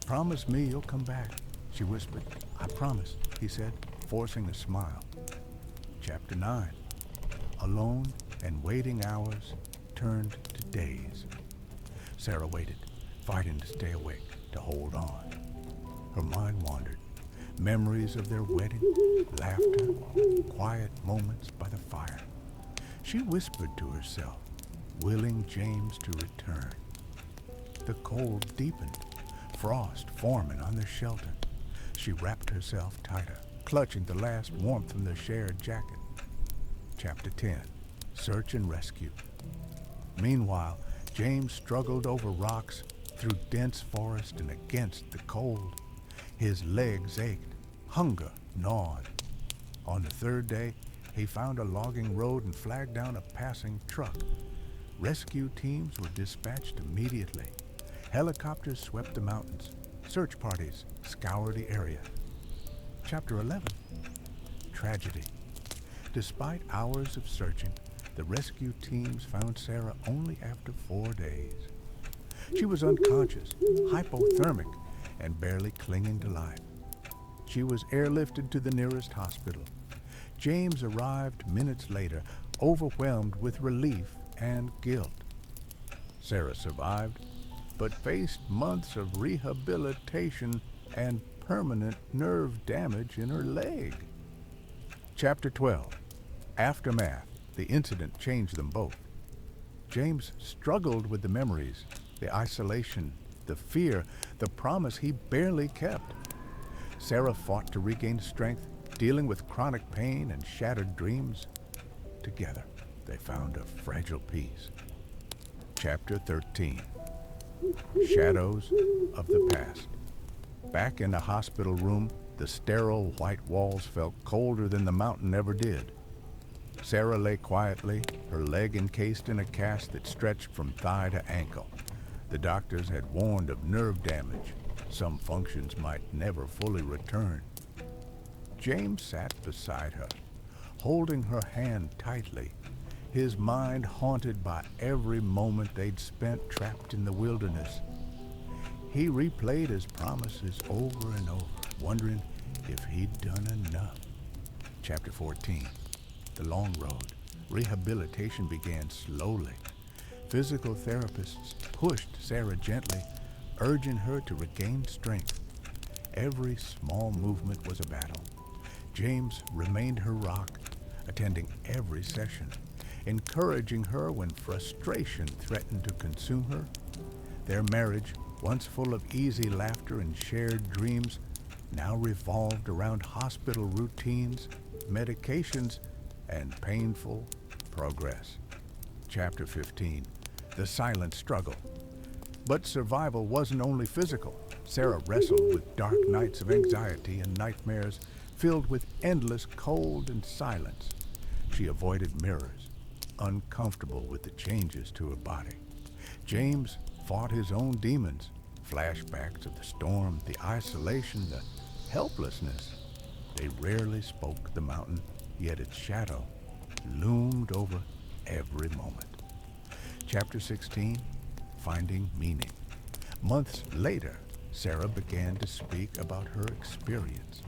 "Promise me you'll come back," she whispered. "I promise," he said, forcing a smile. Chapter 9. Alone and waiting hours turned to days. Sarah waited, fighting to stay awake, to hold on. Her mind wandered. Memories of their wedding, laughter, quiet moments by the fire. She whispered to herself, willing James to return. The cold deepened, frost forming on their shelter. She wrapped herself tighter, clutching the last warmth from their shared jacket. Chapter 10. Search and Rescue. Meanwhile, James struggled over rocks, through dense forest and against the cold. His legs ached, hunger gnawed. On the third day, he found a logging road and flagged down a passing truck. Rescue teams were dispatched immediately. Helicopters swept the mountains. Search parties scoured the area. Chapter 11. Tragedy. Despite hours of searching, the rescue teams found Sarah only after 4 days. She was unconscious, hypothermic, and barely clinging to life. She was airlifted to the nearest hospital. James arrived minutes later, overwhelmed with relief and guilt. Sarah survived, but faced months of rehabilitation and permanent nerve damage in her leg. Chapter 12. Aftermath. The incident changed them both. James struggled with the memories, the isolation, the fear, the promise he barely kept. Sarah fought to regain strength, dealing with chronic pain and shattered dreams. Together, they found a fragile peace. Chapter 13. Shadows of the Past. Back in the hospital room, the sterile white walls felt colder than the mountain ever did. Sarah lay quietly, her leg encased in a cast that stretched from thigh to ankle. The doctors had warned of nerve damage. Some functions might never fully return. James sat beside her, holding her hand tightly, his mind haunted by every moment they'd spent trapped in the wilderness. He replayed his promises over and over, wondering if he'd done enough. Chapter 14. The long road. Rehabilitation began slowly. Physical therapists pushed Sarah gently, urging her to regain strength. Every small movement was a battle. James remained her rock, attending every session, encouraging her when frustration threatened to consume her. Their marriage, once full of easy laughter and shared dreams, now revolved around hospital routines, medications, and painful progress. Chapter 15. The silent struggle. But survival wasn't only physical. Sarah wrestled with dark nights of anxiety and nightmares filled with endless cold and silence. She avoided mirrors, uncomfortable with the changes to her body. James fought his own demons, flashbacks of the storm, the isolation, the helplessness. They rarely spoke the mountain, yet its shadow loomed over every moment. Chapter 16. Finding Meaning. Months later, Sarah began to speak about her experience.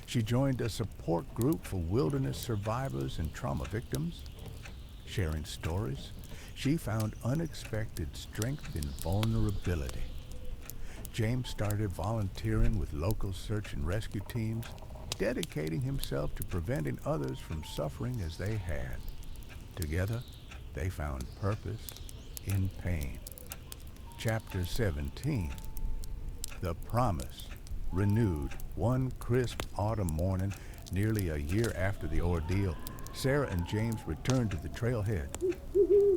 She joined a support group for wilderness survivors and trauma victims. Sharing stories, she found unexpected strength in vulnerability. James started volunteering with local search and rescue teams, dedicating himself to preventing others from suffering as they had. Together, they found purpose in pain. Chapter 17. The Promise. Renewed one crisp autumn morning, nearly a year after the ordeal, Sarah and James returned to the trailhead.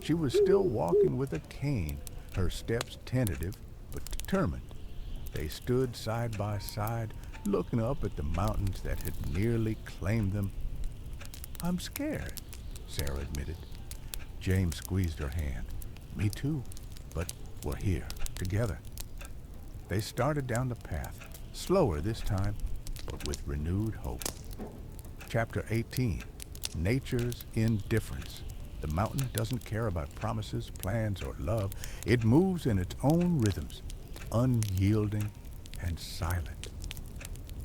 She was still walking with a cane, her steps tentative but determined. They stood side by side, looking up at the mountains that had nearly claimed them. "I'm scared," Sarah admitted. James squeezed her hand. "Me too, but we're here, together." They started down the path, slower this time, but with renewed hope. Chapter 18, Nature's Indifference. The mountain doesn't care about promises, plans, or love. It moves in its own rhythms, unyielding and silent.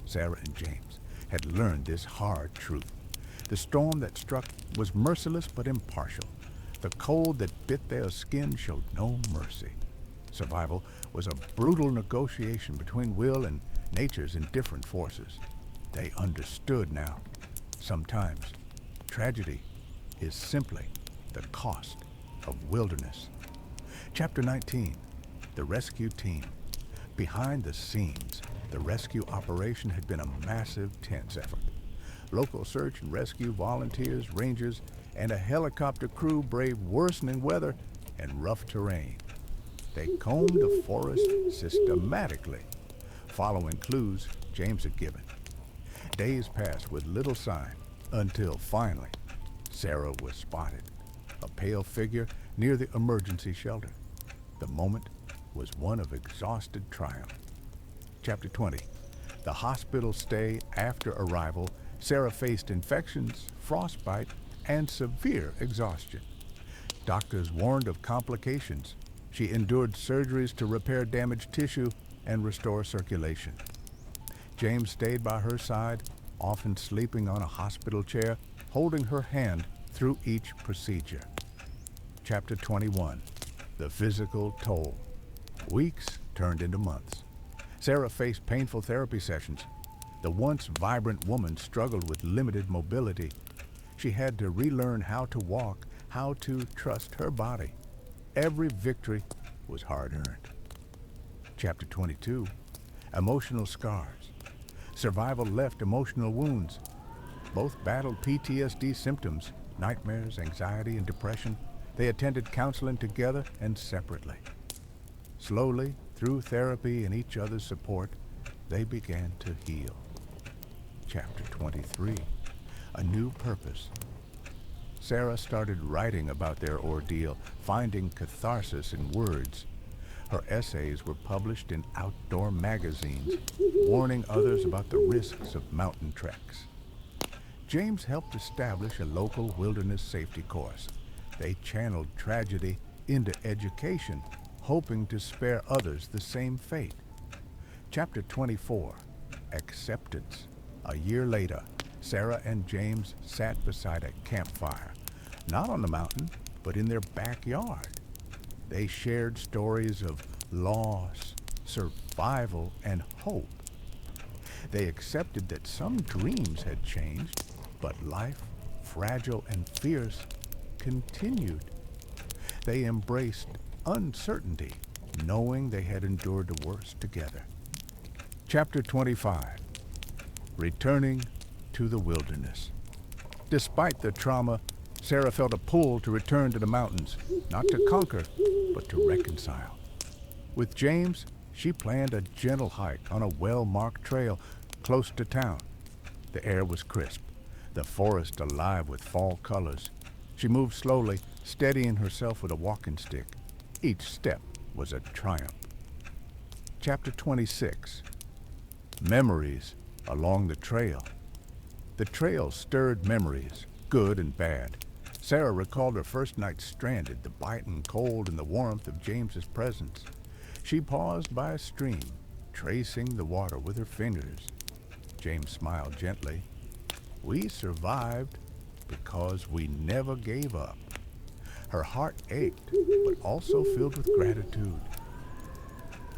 Sarah and James had learned this hard truth. The storm that struck was merciless but impartial. The cold that bit their skin showed no mercy. Survival was a brutal negotiation between will and nature's indifferent forces. They understood now. Sometimes tragedy is simply the cost of wilderness. Chapter 19, The Rescue Team. Behind the scenes, the rescue operation had been a massive, tense effort. Local search and rescue volunteers, rangers, and a helicopter crew braved worsening weather and rough terrain. They combed the forest systematically, following clues James had given. Days passed with little sign until finally Sarah was spotted, a pale figure near the emergency shelter. The moment was one of exhausted triumph. Chapter 20. The hospital stay after arrival, Sarah faced infections, frostbite, and severe exhaustion. Doctors warned of complications. She endured surgeries to repair damaged tissue and restore circulation. James stayed by her side, often sleeping on a hospital chair, holding her hand through each procedure. Chapter 21. The Physical Toll. Weeks turned into months. Sarah faced painful therapy sessions. The once vibrant woman struggled with limited mobility. She had to relearn how to walk, how to trust her body. Every victory was hard-earned. Chapter 22. Emotional Scars. Survival left emotional wounds. Both battled PTSD symptoms, nightmares, anxiety, and depression. They attended counseling together and separately. Slowly, through therapy and each other's support, they began to heal. Chapter 23. A New Purpose. Sarah started writing about their ordeal, finding catharsis in words. Her essays were published in outdoor magazines, warning others about the risks of mountain treks. James helped establish a local wilderness safety course. They channeled tragedy into education, hoping to spare others the same fate. Chapter 24. Acceptance. A year later, Sarah and James sat beside a campfire, not on the mountain, but in their backyard. They shared stories of loss, survival, and hope. They accepted that some dreams had changed, but life, fragile and fierce, continued. They embraced uncertainty, knowing they had endured the worst together. Chapter 25. Returning to the wilderness. Despite the trauma, Sarah felt a pull to return to the mountains, not to conquer, but to reconcile. With James, she planned a gentle hike on a well-marked trail close to town. The air was crisp, the forest alive with fall colors. She moved slowly, steadying herself with a walking stick. Each step was a triumph. Chapter 26. Memories along the trail. The trail stirred memories, good and bad. Sarah recalled her first night stranded, the biting cold and the warmth of James's presence. She paused by a stream, tracing the water with her fingers. James smiled gently. We survived because we never gave up. Her heart ached, but also filled with gratitude.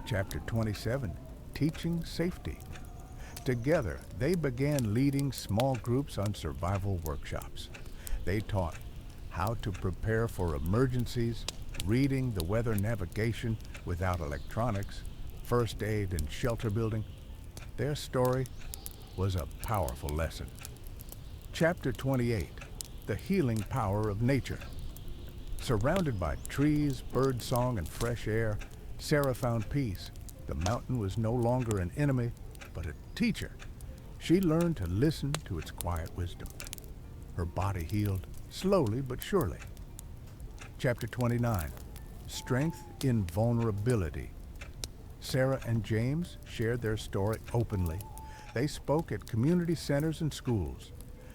Chapter 27. Teaching Safety. Together, they began leading small groups on survival workshops. They taught how to prepare for emergencies, reading the weather navigation without electronics, first aid and shelter building. Their story was a powerful lesson. Chapter 28. The Healing Power of Nature. Surrounded by trees, birdsong, and fresh air, Sarah found peace. The mountain was no longer an enemy, but a teacher. She learned to listen to its quiet wisdom. Her body healed slowly but surely. Chapter 29, Strength in Vulnerability. Sarah and James shared their story openly. They spoke at community centers and schools.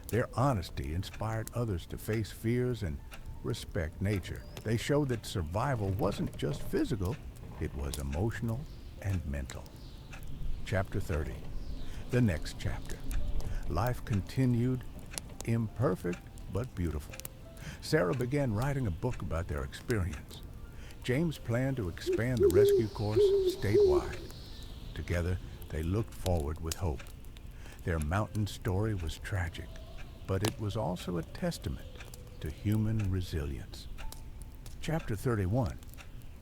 Their honesty inspired others to face fears and respect nature. They showed that survival wasn't just physical, it was emotional and mental. Chapter 30, the next chapter. Life continued, imperfect but beautiful. Sarah began writing a book about their experience. James planned to expand the rescue course statewide. Together, they looked forward with hope. Their mountain story was tragic, but it was also a testament to human resilience. Chapter 31,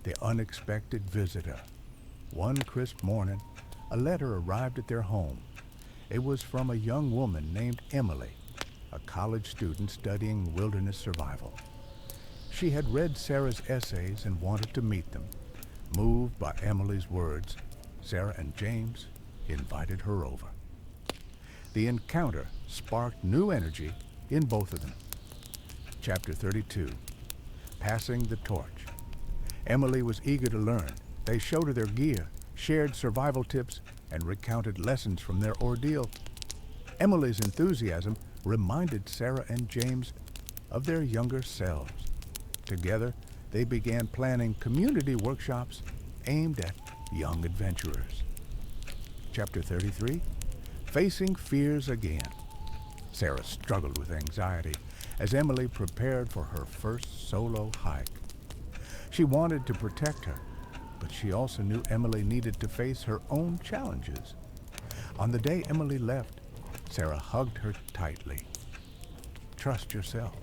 The Unexpected Visitor. One crisp morning, a letter arrived at their home. It was from a young woman named Emily, a college student studying wilderness survival. She had read Sarah's essays and wanted to meet them. Moved by Emily's words, Sarah and James invited her over. The encounter sparked new energy in both of them. Chapter 32, Passing the Torch. Emily was eager to learn. They showed her their gear, shared survival tips, and recounted lessons from their ordeal. Emily's enthusiasm reminded Sarah and James of their younger selves. Together, they began planning community workshops aimed at young adventurers. Chapter 33, Facing Fears Again. Sarah struggled with anxiety as Emily prepared for her first solo hike. She wanted to protect her, but she also knew Emily needed to face her own challenges. On the day Emily left, Sarah hugged her tightly. "Trust yourself,"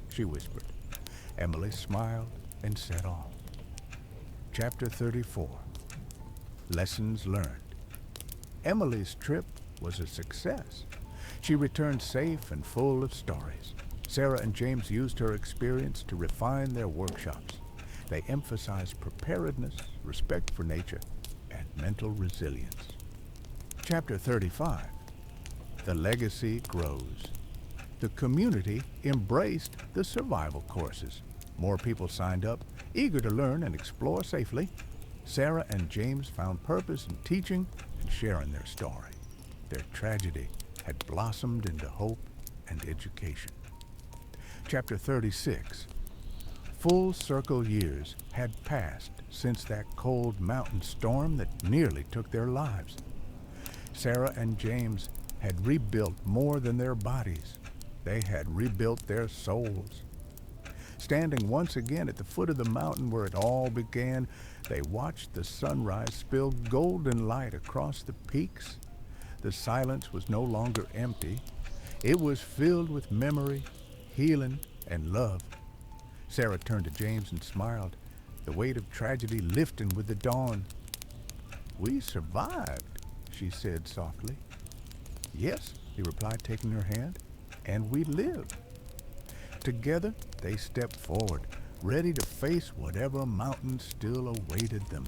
she whispered. Emily smiled and set off. Chapter 34, Lessons Learned. Emily's trip was a success. She returned safe and full of stories. Sarah and James used her experience to refine their workshops. They emphasized preparedness, respect for nature, and mental resilience. Chapter 35, The Legacy Grows. The community embraced the survival courses. More people signed up, eager to learn and explore safely. Sarah and James found purpose in teaching and sharing their story. Their tragedy had blossomed into hope and education. Chapter 36, Full circle years had passed since that cold mountain storm that nearly took their lives. Sarah and James had rebuilt more than their bodies. They had rebuilt their souls. Standing once again at the foot of the mountain where it all began, they watched the sunrise spill golden light across the peaks. The silence was no longer empty. It was filled with memory, healing, and love. Sarah turned to James and smiled, the weight of tragedy lifting with the dawn. "We survived," she said softly. "Yes," he replied, taking her hand, "and we lived." Together, they stepped forward, ready to face whatever mountain still awaited them.